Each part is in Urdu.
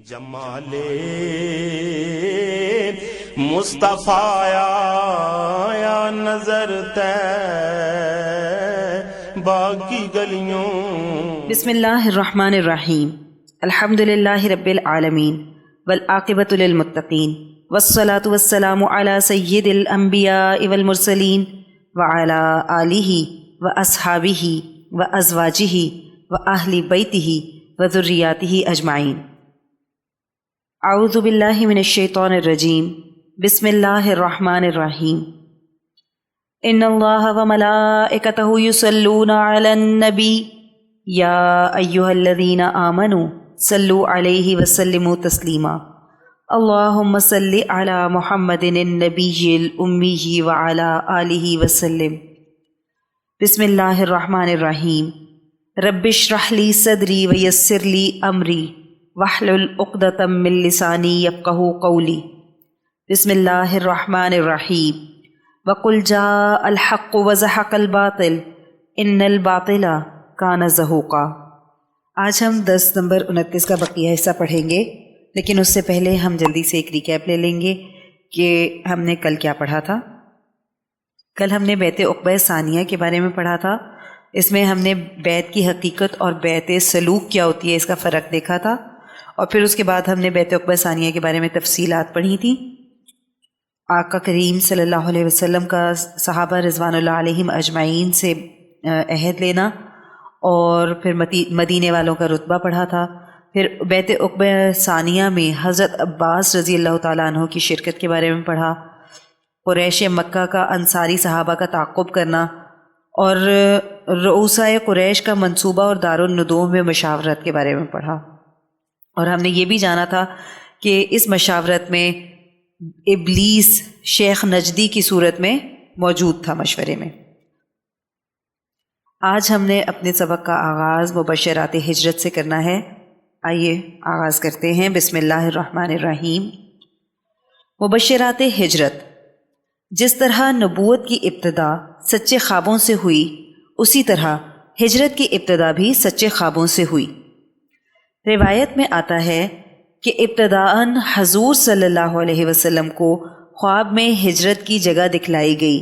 جمال مصطفیٰ یا نظر طیبہ کی گلیوں۔ بسم اللہ الرحمن الرحیم۔ الحمدللہ رب العالمین والعاقبۃ للمتقین والصلاة والسلام علی سید الانبیاء والمرسلین وعلی آلہ واصحابہ وازواجہ واہل بیتہ وذریاتہ اجمعین۔ اعوذ باللہ من الشیطان الرجیم۔ بسم اللہ الرحمن الرحیم۔ ان اللہ وملائکتہ یصلون علی النبی یا ایہا الذین آمنوا صلوا علیہ وسلموا تسلیما۔ اللہم صل علی محمد النبی الامی وعلی آلہ وسلم۔ بسم اللہ الرحمن الرحیم۔ رب اشرح لی صدری ویسر لی امری واحلل عقدۃ من لسانی یفقہوا قولی۔ بسم اللہ الرحمن الرحیم۔ وقل جاء الحق وزحق الباطل ان الباطل کان زہوقا۔ آج ہم درس نمبر 29 کا بقیہ حصہ پڑھیں گے، لیکن اس سے پہلے ہم جلدی سے ایک ریکیپ لے لیں گے کہ ہم نے کل کیا پڑھا تھا۔ کل ہم نے بیعت عقبہ ثانیہ کے بارے میں پڑھا تھا۔ اس میں ہم نے بیعت کی حقیقت اور بیعت سلوک کیا ہوتی ہے اس کا فرق دیکھا تھا، اور پھر اس کے بعد ہم نے بیعت عقبہ ثانیہ کے بارے میں تفصیلات پڑھی تھیں۔ آقا کریم صلی اللہ علیہ وسلم کا صحابہ رضوان اللہ علیہم اجمعین سے عہد لینا، اور پھر مدینے والوں کا رتبہ پڑھا تھا۔ پھر بیعت عقبہ ثانیہ میں حضرت عباس رضی اللہ تعالیٰ عنہ کی شرکت کے بارے میں پڑھا، قریش مکہ کا انصاری صحابہ کا تعاقب کرنا، اور رؤسائے قریش کا منصوبہ اور دارالندوم میں مشاورت کے بارے میں پڑھا۔ اور ہم نے یہ بھی جانا تھا کہ اس مشاورت میں ابلیس شیخ نجدی کی صورت میں موجود تھا مشورے میں۔ آج ہم نے اپنے سبق کا آغاز مبشرات ہجرت سے کرنا ہے۔ آئیے آغاز کرتے ہیں۔ بسم اللہ الرحمن الرحیم۔ مبشرات ہجرت۔ جس طرح نبوت کی ابتدا سچے خوابوں سے ہوئی، اسی طرح ہجرت کی ابتدا بھی سچے خوابوں سے ہوئی۔ روایت میں آتا ہے کہ ابتداءً حضور صلی اللہ علیہ وسلم کو خواب میں ہجرت کی جگہ دکھلائی گئی،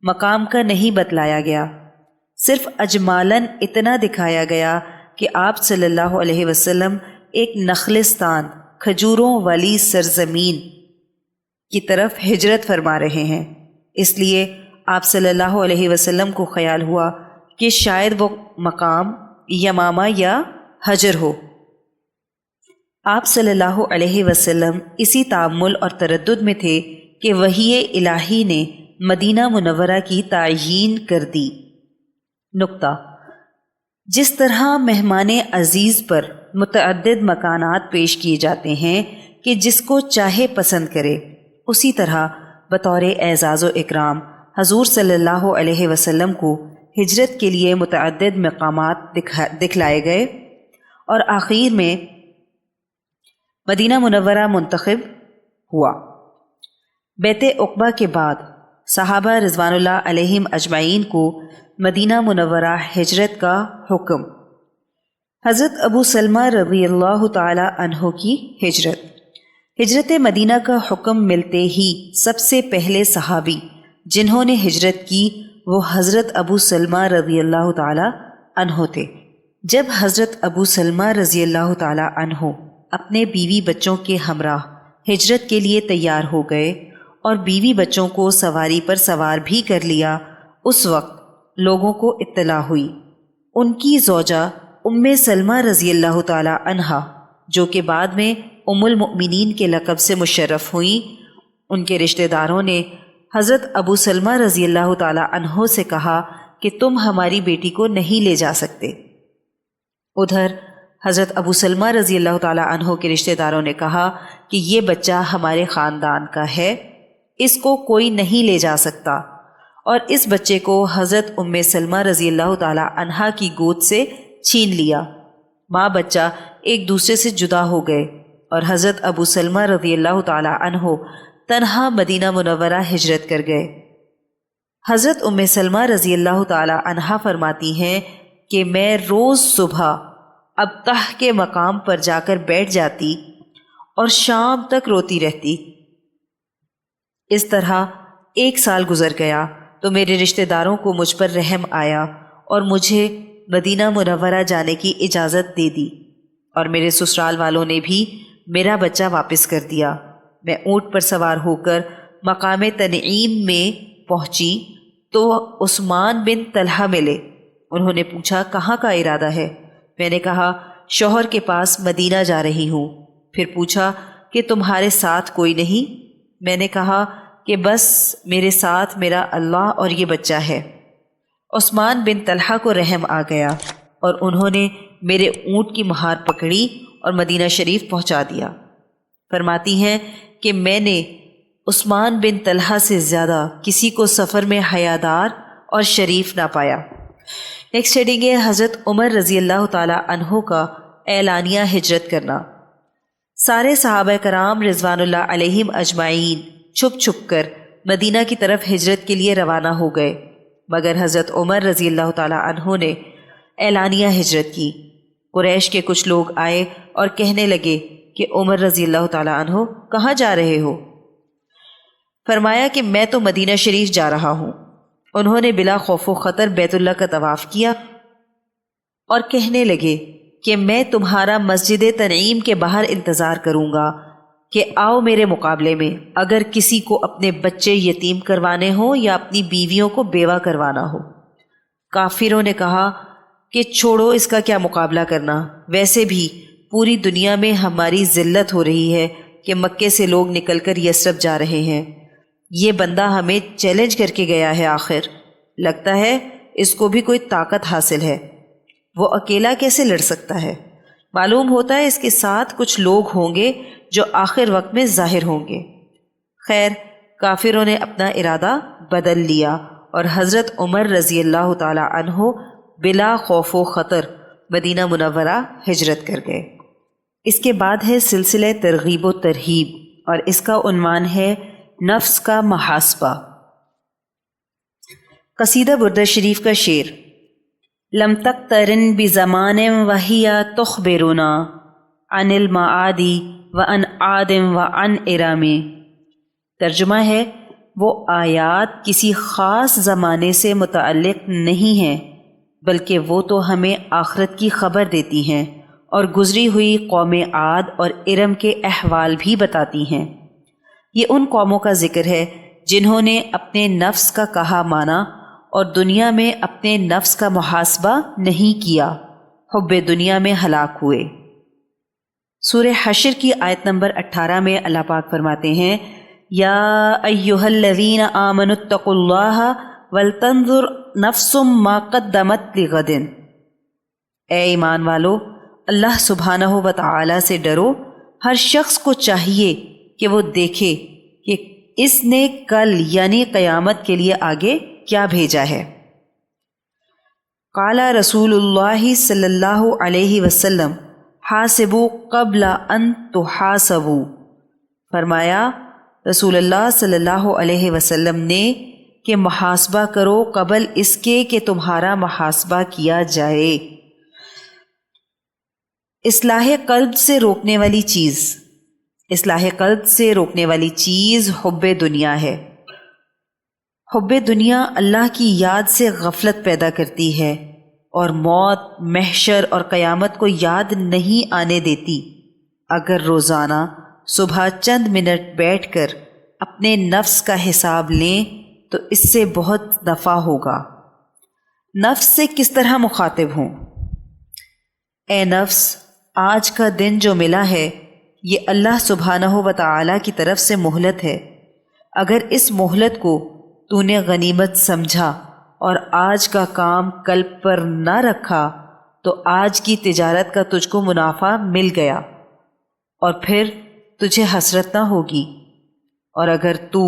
مقام کا نہیں بتلایا گیا، صرف اجمالاً اتنا دکھایا گیا کہ آپ صلی اللہ علیہ وسلم ایک نخلستان، کھجوروں والی سرزمین کی طرف ہجرت فرما رہے ہیں۔ اس لیے آپ صلی اللہ علیہ وسلم کو خیال ہوا کہ شاید وہ مقام یمامہ یا حجر ہو۔ آپ صلی اللہ علیہ وسلم اسی تأمل اور تردد میں تھے کہ وحی الہی نے مدینہ منورہ کی تعیین کر دی۔ نقطہ: جس طرح مہمان عزیز پر متعدد مکانات پیش کیے جاتے ہیں کہ جس کو چاہے پسند کرے، اسی طرح بطور اعزاز و اکرام حضور صلی اللہ علیہ وسلم کو ہجرت کے لیے متعدد مقامات دکھلائے گئے، اور آخر میں مدینہ منورہ منتخب ہوا۔ بیعت عقبہ کے بعد صحابہ رضوان اللہ علیہم اجمعین کو مدینہ منورہ ہجرت کا حکم۔ حضرت ابو سلمہ رضی اللہ تعالی عنہ کی ہجرت مدینہ کا حکم ملتے ہی سب سے پہلے صحابی جنہوں نے ہجرت کی وہ حضرت ابو سلمہ رضی اللہ تعالی عنہ تھے۔ جب حضرت ابو سلمہ رضی اللہ تعالی عنہ اپنے بیوی بچوں کے ہمراہ ہجرت کے لیے تیار ہو گئے اور بیوی بچوں کو سواری پر سوار بھی کر لیا، اس وقت لوگوں کو اطلاع ہوئی۔ ان کی زوجہ ام سلمہ رضی اللہ تعالی عنہا، جو کہ بعد میں ام المؤمنین کے لقب سے مشرف ہوئیں، ان کے رشتہ داروں نے حضرت ابو سلمہ رضی اللہ تعالی عنہ سے کہا کہ تم ہماری بیٹی کو نہیں لے جا سکتے۔ ادھر حضرت ابو سلمہ رضی اللہ تعالی عنہ کے رشتہ داروں نے کہا کہ یہ بچہ ہمارے خاندان کا ہے، اس کو کوئی نہیں لے جا سکتا، اور اس بچے کو حضرت ام سلمہ رضی اللہ تعالی عنہا کی گود سے چھین لیا۔ ماں بچہ ایک دوسرے سے جدا ہو گئے، اور حضرت ابو سلمہ رضی اللہ تعالی عنہ تنہا مدینہ منورہ ہجرت کر گئے۔ حضرت ام سلمہ رضی اللہ تعالی عنہا فرماتی ہیں کہ میں روز صبح ابطح کے مقام پر جا کر بیٹھ جاتی اور شام تک روتی رہتی۔ اس طرح 1 سال گزر گیا تو میرے رشتہ داروں کو مجھ پر رحم آیا اور مجھے مدینہ منورہ جانے کی اجازت دے دی، اور میرے سسرال والوں نے بھی میرا بچہ واپس کر دیا۔ میں اونٹ پر سوار ہو کر مقام تنعیم میں پہنچی تو عثمان بن طلحہ ملے۔ انہوں نے پوچھا کہاں کا ارادہ ہے؟ میں نے کہا شوہر کے پاس مدینہ جا رہی ہوں۔ پھر پوچھا کہ تمہارے ساتھ کوئی نہیں؟ میں نے کہا کہ بس میرے ساتھ میرا اللہ اور یہ بچہ ہے۔ عثمان بن طلحہ کو رحم آ گیا اور انہوں نے میرے اونٹ کی مہار پکڑی اور مدینہ شریف پہنچا دیا۔ فرماتی ہیں کہ میں نے عثمان بن طلحہ سے زیادہ کسی کو سفر میں حیادار اور شریف نہ پایا۔ نیکسٹ ہیڈنگ ہے حضرت عمر رضی اللہ تعالی عنہ کا اعلانیہ ہجرت کرنا۔ سارے صحابہ کرام رضوان اللہ علیہم اجمعین چھپ چھپ کر مدینہ کی طرف ہجرت کے لیے روانہ ہو گئے، مگر حضرت عمر رضی اللہ تعالی عنہ نے اعلانیہ ہجرت کی۔ قریش کے کچھ لوگ آئے اور کہنے لگے کہ عمر رضی اللہ تعالی عنہ کہاں جا رہے ہو؟ فرمایا کہ میں تو مدینہ شریف جا رہا ہوں۔ انہوں نے بلا خوف و خطر بیت اللہ کا طواف کیا اور کہنے لگے کہ میں تمہارا مسجد تنعیم کے باہر انتظار کروں گا کہ آؤ میرے مقابلے میں، اگر کسی کو اپنے بچے یتیم کروانے ہوں یا اپنی بیویوں کو بیوہ کروانا ہو۔ کافروں نے کہا کہ چھوڑو، اس کا کیا مقابلہ کرنا، ویسے بھی پوری دنیا میں ہماری ذلت ہو رہی ہے کہ مکے سے لوگ نکل کر یثرب جا رہے ہیں، یہ بندہ ہمیں چیلنج کر کے گیا ہے، آخر لگتا ہے اس کو بھی کوئی طاقت حاصل ہے، وہ اکیلا کیسے لڑ سکتا ہے؟ معلوم ہوتا ہے اس کے ساتھ کچھ لوگ ہوں گے جو آخر وقت میں ظاہر ہوں گے۔ خیر، کافروں نے اپنا ارادہ بدل لیا اور حضرت عمر رضی اللہ تعالی عنہ بلا خوف و خطر مدینہ منورہ ہجرت کر گئے۔ اس کے بعد ہے سلسلہ ترغیب و ترہیب، اور اس کا عنوان ہے نفس کا محاسبہ۔ قصیدہ بردہ شریف کا شعر: لم تقترن بزمان وہی تخبرنا عن المعادی وعن عاد وعن ارام۔ ترجمہ ہے، وہ آیات کسی خاص زمانے سے متعلق نہیں ہیں، بلکہ وہ تو ہمیں آخرت کی خبر دیتی ہیں اور گزری ہوئی قوم عاد اور ارم کے احوال بھی بتاتی ہیں۔ یہ ان قوموں کا ذکر ہے جنہوں نے اپنے نفس کا کہا مانا اور دنیا میں اپنے نفس کا محاسبہ نہیں کیا، حب دنیا میں ہلاک ہوئے۔ سورہ حشر کی آیت نمبر 18 میں اللہ پاک فرماتے ہیں، یا ایھا الذین آمنوا اتقوا اللہ ولتنظر نفس ما قدمت لغد۔ اے ایمان والو، اللہ سبحانہ و تعالی سے ڈرو، ہر شخص کو چاہیے کہ وہ دیکھے کہ اس نے کل یعنی قیامت کے لیے آگے کیا بھیجا ہے۔ قال رسول اللہ صلی اللہ علیہ وسلم حاسبوا قبل ان تحاسبوا۔ فرمایا رسول اللہ صلی اللہ علیہ وسلم نے کہ محاسبہ کرو قبل اس کے کہ تمہارا محاسبہ کیا جائے۔ اصلاح قلب سے روکنے والی چیز، اصلاح قلب سے روکنے والی چیز حب دنیا ہے۔ حب دنیا اللہ کی یاد سے غفلت پیدا کرتی ہے اور موت، محشر اور قیامت کو یاد نہیں آنے دیتی۔ اگر روزانہ صبح چند منٹ بیٹھ کر اپنے نفس کا حساب لیں تو اس سے بہت نفع ہوگا۔ نفس سے کس طرح مخاطب ہوں؟ اے نفس، آج کا دن جو ملا ہے یہ اللہ سبحانہ و تعالی کی طرف سے مہلت ہے۔ اگر اس مہلت کو تو نے غنیمت سمجھا اور آج کا کام کل پر نہ رکھا تو آج کی تجارت کا تجھ کو منافع مل گیا اور پھر تجھے حسرت نہ ہوگی، اور اگر تو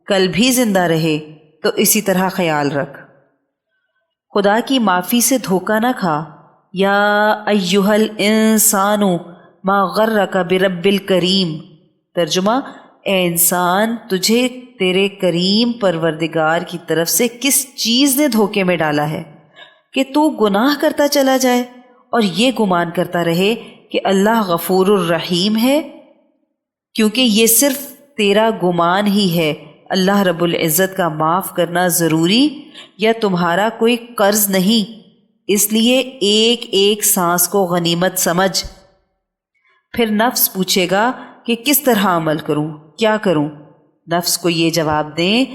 کل بھی زندہ رہے تو اسی طرح خیال رکھ۔ خدا کی معافی سے دھوکہ نہ کھا۔ یا ایھا الانسان ما غرک برب الکریم۔ ترجمہ، اے انسان، تجھے تیرے کریم پروردگار کی طرف سے کس چیز نے دھوکے میں ڈالا ہے کہ تو گناہ کرتا چلا جائے اور یہ گمان کرتا رہے کہ اللہ غفور الرحیم ہے۔ کیونکہ یہ صرف تیرا گمان ہی ہے، اللہ رب العزت کا معاف کرنا ضروری یا تمہارا کوئی قرض نہیں، اس لیے ایک ایک سانس کو غنیمت سمجھ۔ پھر نفس پوچھے گا کہ کس طرح عمل کروں، کیا کروں؟ نفس کو یہ جواب دیں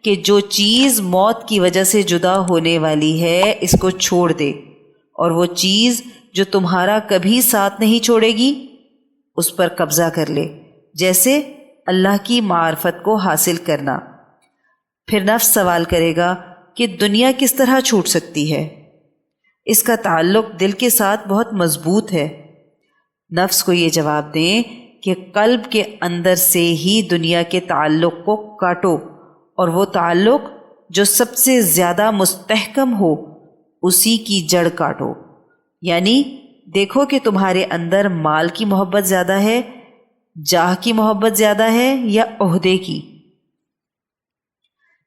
کہ جو چیز موت کی وجہ سے جدا ہونے والی ہے اس کو چھوڑ دے، اور وہ چیز جو تمہارا کبھی ساتھ نہیں چھوڑے گی اس پر قبضہ کر لے، جیسے اللہ کی معرفت کو حاصل کرنا۔ پھر نفس سوال کرے گا کہ دنیا کس طرح چھوٹ سکتی ہے؟ اس کا تعلق دل کے ساتھ بہت مضبوط ہے۔ نفس کو یہ جواب دیں کہ قلب کے اندر سے ہی دنیا کے تعلق کو کاٹو، اور وہ تعلق جو سب سے زیادہ مستحکم ہو اسی کی جڑ کاٹو۔ یعنی دیکھو کہ تمہارے اندر مال کی محبت زیادہ ہے، جاہ کی محبت زیادہ ہے یا عہدے کی۔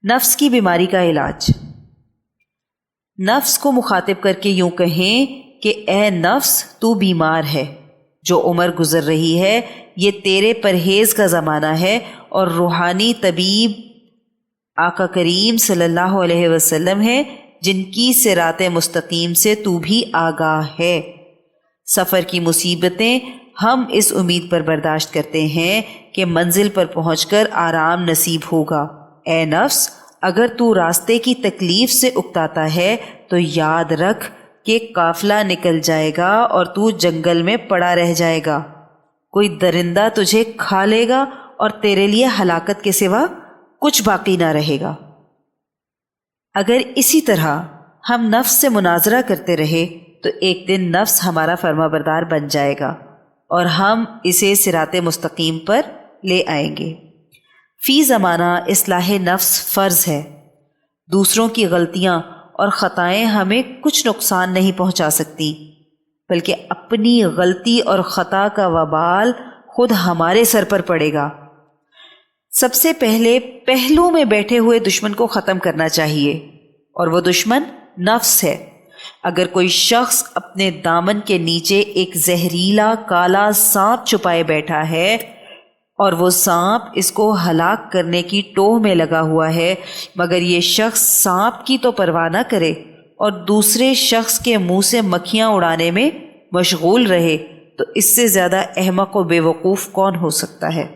نفس کی بیماری کا علاج۔ نفس کو مخاطب کر کے یوں کہیں کہ اے نفس تو بیمار ہے، جو عمر گزر رہی ہے یہ تیرے پرہیز کا زمانہ ہے، اور روحانی طبیب آقا کریم صلی اللہ علیہ وسلم ہے جن کی صراط مستقیم سے تو بھی آگاہ ہے۔ سفر کی مصیبتیں ہم اس امید پر برداشت کرتے ہیں کہ منزل پر پہنچ کر آرام نصیب ہوگا۔ اے نفس، اگر تو راستے کی تکلیف سے اکتاتا ہے تو یاد رکھ کہ قافلہ نکل جائے گا اور تو جنگل میں پڑا رہ جائے گا، کوئی درندہ تجھے کھا لے گا اور تیرے لیے ہلاکت کے سوا کچھ باقی نہ رہے گا۔ اگر اسی طرح ہم نفس سے مناظرہ کرتے رہے تو ایک دن نفس ہمارا فرما بردار بن جائے گا اور ہم اسے صراط مستقیم پر لے آئیں گے۔ فی زمانہ اصلاح نفس فرض ہے۔ دوسروں کی غلطیاں اور خطائیں ہمیں کچھ نقصان نہیں پہنچا سکتی، بلکہ اپنی غلطی اور خطا کا وبال خود ہمارے سر پر پڑے گا۔ سب سے پہلے پہلو میں بیٹھے ہوئے دشمن کو ختم کرنا چاہیے، اور وہ دشمن نفس ہے۔ اگر کوئی شخص اپنے دامن کے نیچے ایک زہریلا کالا سانپ چھپائے بیٹھا ہے اور وہ سانپ اس کو ہلاک کرنے کی ٹوہ میں لگا ہوا ہے، مگر یہ شخص سانپ کی تو پرواہ نہ کرے اور دوسرے شخص کے منہ سے مکھیاں اڑانے میں مشغول رہے، تو اس سے زیادہ احمق و بے وقوف کون ہو سکتا ہے؟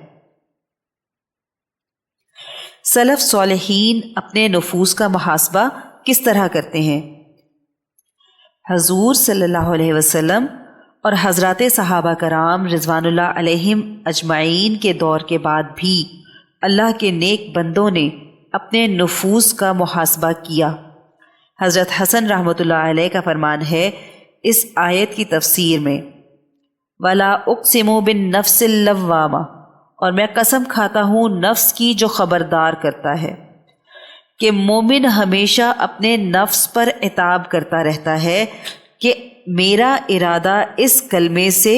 سلف صالحین اپنے نفوس کا محاسبہ کس طرح کرتے ہیں؟ حضور صلی اللہ علیہ وسلم اور حضرات صحابہ کرام رضوان اللہ علیہم اجمعین کے دور کے بعد بھی اللہ کے نیک بندوں نے اپنے نفوس کا محاسبہ کیا۔ حضرت حسن رحمۃ اللہ علیہ کا فرمان ہے اس آیت کی تفسیر میں، وَلَا أُقْسِمُ بِالنَّفْسِ اللَّوَّامَةِ، اور میں قسم کھاتا ہوں نفس کی جو خبردار کرتا ہے، کہ مومن ہمیشہ اپنے نفس پر عتاب کرتا رہتا ہے کہ میرا ارادہ اس کلمے سے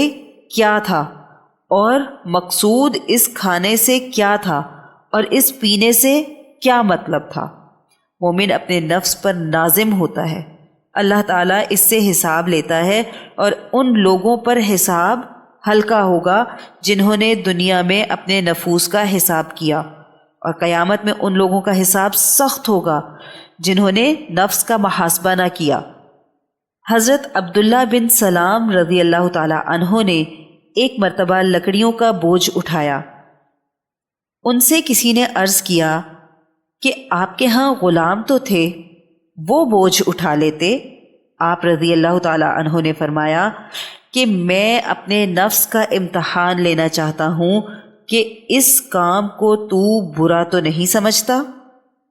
کیا تھا، اور مقصود اس کھانے سے کیا تھا، اور اس پینے سے کیا مطلب تھا۔ مومن اپنے نفس پر نازم ہوتا ہے، اللہ تعالیٰ اس سے حساب لیتا ہے، اور ان لوگوں پر حساب ہلکا ہوگا جنہوں نے دنیا میں اپنے نفوس کا حساب کیا، اور قیامت میں ان لوگوں کا حساب سخت ہوگا جنہوں نے نفس کا محاسبہ نہ کیا۔ حضرت عبداللہ بن سلام رضی اللہ تعالی عنہ نے ایک مرتبہ لکڑیوں کا بوجھ اٹھایا۔ ان سے کسی نے عرض کیا کہ آپ کے ہاں غلام تو تھے، وہ بوجھ اٹھا لیتے۔ آپ رضی اللہ تعالی عنہ نے فرمایا کہ میں اپنے نفس کا امتحان لینا چاہتا ہوں کہ اس کام کو تو برا تو نہیں سمجھتا۔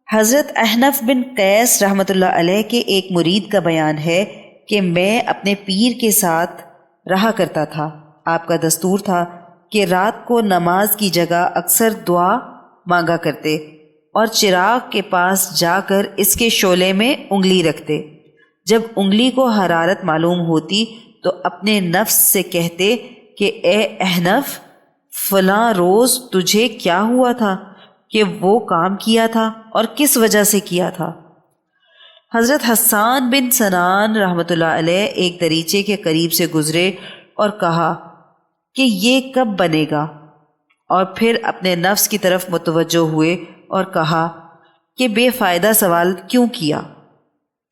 حضرت احنف بن قیس رحمۃ اللہ علیہ کے ایک مرید کا بیان ہے کہ میں اپنے پیر کے ساتھ رہا کرتا تھا۔ آپ کا دستور تھا کہ رات کو نماز کی جگہ اکثر دعا مانگا کرتے اور چراغ کے پاس جا کر اس کے شعلے میں انگلی رکھتے۔ جب انگلی کو حرارت معلوم ہوتی تو اپنے نفس سے کہتے کہ اے احنف، فلاں روز تجھے کیا ہوا تھا کہ وہ کام کیا تھا اور کس وجہ سے کیا تھا۔ حضرت حسان بن سنان رحمۃ اللہ علیہ ایک دریچے کے قریب سے گزرے اور کہا کہ یہ کب بنے گا، اور پھر اپنے نفس کی طرف متوجہ ہوئے اور کہا کہ بے فائدہ سوال کیوں کیا؟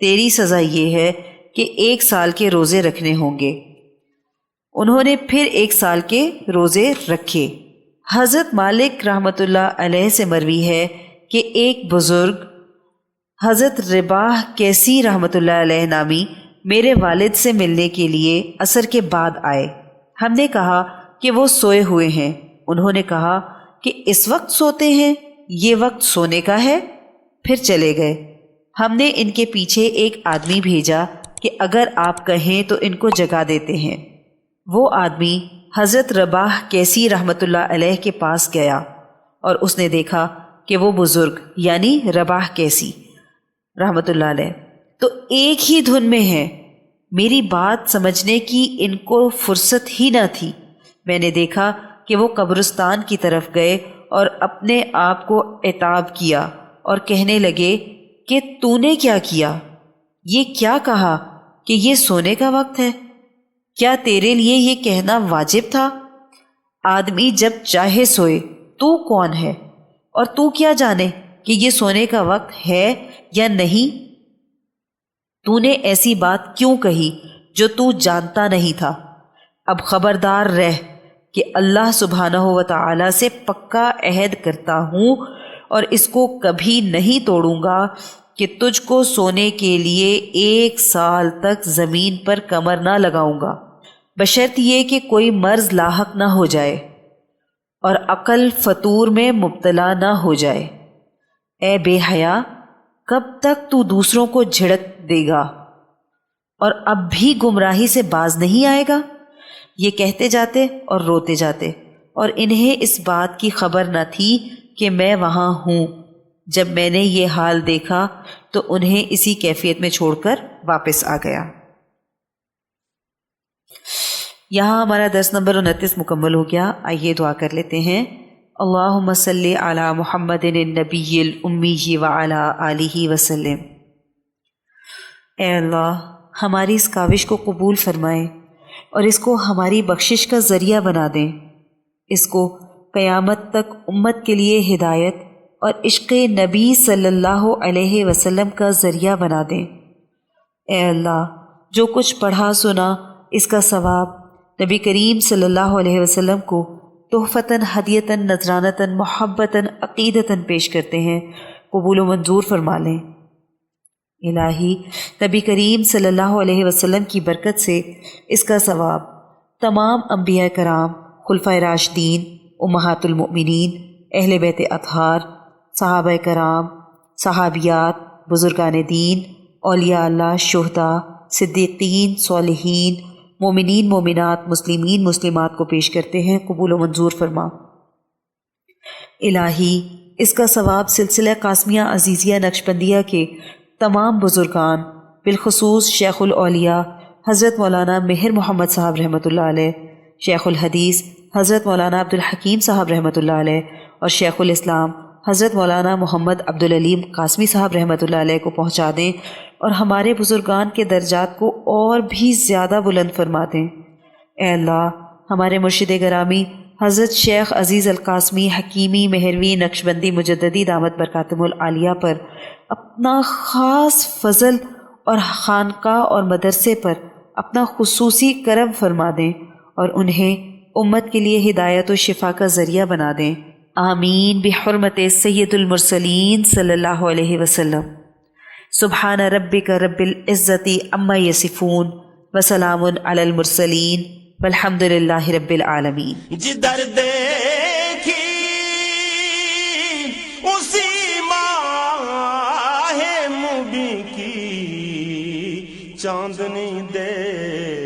تیری سزا یہ ہے کہ 1 سال کے روزے رکھنے ہوں گے۔ انہوں نے پھر 1 سال کے روزے رکھے۔ حضرت مالک رحمۃ اللہ علیہ سے مروی ہے کہ ایک بزرگ حضرت رباح کیسی رحمۃ اللہ علیہ نامی میرے والد سے ملنے کے لیے عصر کے بعد آئے۔ ہم نے کہا کہ وہ سوئے ہوئے ہیں۔ انہوں نے کہا کہ اس وقت سوتے ہیں؟ یہ وقت سونے کا ہے؟ پھر چلے گئے۔ ہم نے ان کے پیچھے ایک آدمی بھیجا کہ اگر آپ کہیں تو ان کو جگا دیتے ہیں۔ وہ آدمی حضرت رباح کیسی رحمۃ اللہ علیہ کے پاس گیا اور اس نے دیکھا کہ وہ بزرگ یعنی رباح کیسی رحمۃ اللہ علیہ تو ایک ہی دھن میں ہے۔ میری بات سمجھنے کی ان کو فرصت ہی نہ تھی۔ میں نے دیکھا کہ وہ قبرستان کی طرف گئے اور اپنے آپ کو عتاب کیا اور کہنے لگے کہ تو نے کیا کیا؟ یہ کیا کہا کہ یہ سونے کا وقت ہے؟ کیا تیرے لیے یہ کہنا واجب تھا؟ آدمی جب چاہے سوئے، تو کون ہے اور تو کیا جانے کہ یہ سونے کا وقت ہے یا نہیں؟ تو نے ایسی بات کیوں کہی جو تو جانتا نہیں تھا؟ اب خبردار رہ کہ اللہ سبحانہ و تعالی سے پکا عہد کرتا ہوں اور اس کو کبھی نہیں توڑوں گا کہ تجھ کو سونے کے لیے 1 سال تک زمین پر کمر نہ لگاؤں گا، بشرط یہ کہ کوئی مرض لاحق نہ ہو جائے اور عقل فطور میں مبتلا نہ ہو جائے۔ اے بے حیا، کب تک تو دوسروں کو جھڑک دے گا اور اب بھی گمراہی سے باز نہیں آئے گا؟ یہ کہتے جاتے اور روتے جاتے، اور انہیں اس بات کی خبر نہ تھی کہ میں وہاں ہوں۔ جب میں نے یہ حال دیکھا تو انہیں اسی کیفیت میں چھوڑ کر واپس آ گیا۔ یہاں ہمارا درس نمبر 29 مکمل ہو گیا۔ آئیے دعا کر لیتے ہیں۔ اللہم صلی علی محمد النبی الامی وعلی آلہ وسلم۔ اے اللہ، ہماری اس کاوش کو قبول فرمائیں اور اس کو ہماری بخشش کا ذریعہ بنا دیں۔ اس کو قیامت تک امت کے لیے ہدایت اور عشق نبی صلی اللہ علیہ وسلم کا ذریعہ بنا دیں۔ اے اللہ، جو کچھ پڑھا سنا اس کا ثواب نبی کریم صلی اللہ علیہ وسلم کو تحفتاً، ہدیتاً، نذرانتاً، محبتاً، عقیدتاً پیش کرتے ہیں، قبول و منظور فرما لیں۔ الہی، نبی کریم صلی اللہ علیہ وسلم کی برکت سے اس کا ثواب تمام انبیاء کرام، خلفائے راشدین، امہات المؤمنین، اہل بیت اطہار، صحابہ کرام، صحابیات، بزرگان دین، اولیاء اللہ، شہداء، صدیقین، صالحین، مومنین، مومنات، مسلمین، مسلمات کو پیش کرتے ہیں، قبول و منظور فرما۔ الہی، اس کا ثواب سلسلہ قاسمیہ عزیزیہ نقشبندیہ کے تمام بزرگان، بالخصوص شیخ الاولیاء حضرت مولانا مہر محمد صاحب رحمۃ اللہ علیہ، شیخ الحدیث حضرت مولانا عبدالحکیم صاحب رحمۃ اللہ علیہ اور شیخ الاسلام حضرت مولانا محمد عبدالعلیم قاسمی صاحب رحمۃ اللہ علیہ کو پہنچا دیں اور ہمارے بزرگان کے درجات کو اور بھی زیادہ بلند فرما دیں۔ اے اللہ، ہمارے مرشد گرامی حضرت شیخ عزیز القاسمی حکیمی مہروی نقشبندی مجددی دامت برکاتہم العالیہ پر اپنا خاص فضل اور خانقاہ اور مدرسے پر اپنا خصوصی کرم فرما دیں اور انہیں امت کے لیے ہدایت و شفا کا ذریعہ بنا دیں۔ آمین بحرمت سید المرسلین صلی اللہ علیہ وسلم۔ سبحان ربک رب العزت عما یصفون وسلام علی المرسلین والحمد للہ رب العالمین۔ جدھر دیکھی اسی ماہ مبیں کی چاندنی دے